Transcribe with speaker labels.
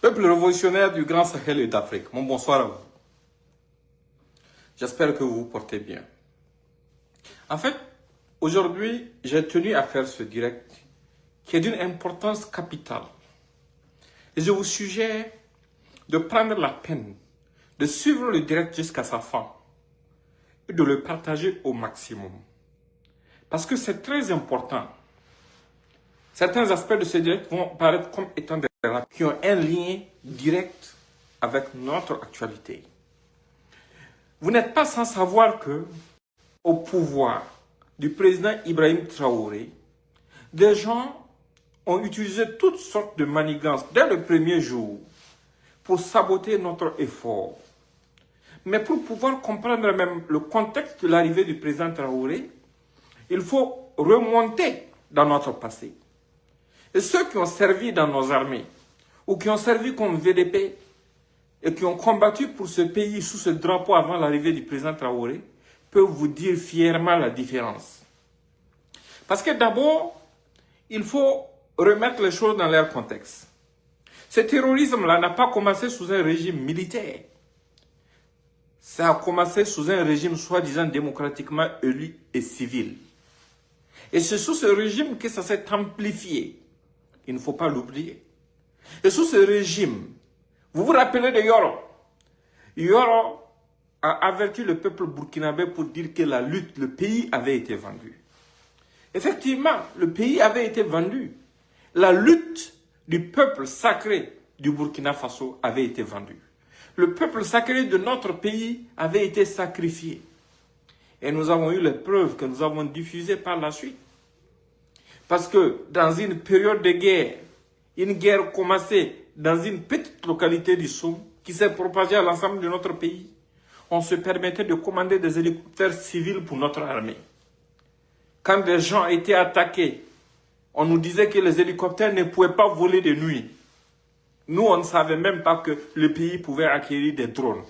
Speaker 1: Peuple révolutionnaire du Grand Sahel et d'Afrique, mon bonsoir à vous. J'espère que vous vous portez bien. En fait, aujourd'hui, j'ai tenu à faire ce direct qui est d'une importance capitale. Et je vous suggère de prendre la peine de suivre le direct jusqu'à sa fin et de le partager au maximum. Parce que c'est très important. Certains aspects de ce direct vont paraître comme étant des relations qui ont un lien direct avec notre actualité. Vous n'êtes pas sans savoir que, au pouvoir du président Ibrahim Traoré, des gens ont utilisé toutes sortes de manigances dès le premier jour pour saboter notre effort. Mais pour pouvoir comprendre même le contexte de l'arrivée du président Traoré, il faut remonter dans notre passé. Et ceux qui ont servi dans nos armées, ou qui ont servi comme VDP, et qui ont combattu pour ce pays sous ce drapeau avant l'arrivée du président Traoré, peuvent vous dire fièrement la différence. Parce que d'abord, il faut remettre les choses dans leur contexte. Ce terrorisme-là n'a pas commencé sous un régime militaire. Ça a commencé sous un régime soi-disant démocratiquement élu et civil. Et c'est sous ce régime que ça s'est amplifié. Il ne faut pas l'oublier. Et sous ce régime, vous vous rappelez de Yoro? Yoro a averti le peuple burkinabé pour dire que la lutte, le pays avait été vendu. Effectivement, le pays avait été vendu. La lutte du peuple sacré du Burkina Faso avait été vendue. Le peuple sacré de notre pays avait été sacrifié. Et nous avons eu les preuves que nous avons diffusées par la suite. Parce que dans une période de guerre, une guerre commencée dans une petite localité du Soum, qui s'est propagée à l'ensemble de notre pays, on se permettait de commander des hélicoptères civils pour notre armée. Quand des gens étaient attaqués, on nous disait que les hélicoptères ne pouvaient pas voler de nuit. Nous, on ne savait même pas que le pays pouvait acquérir des drones.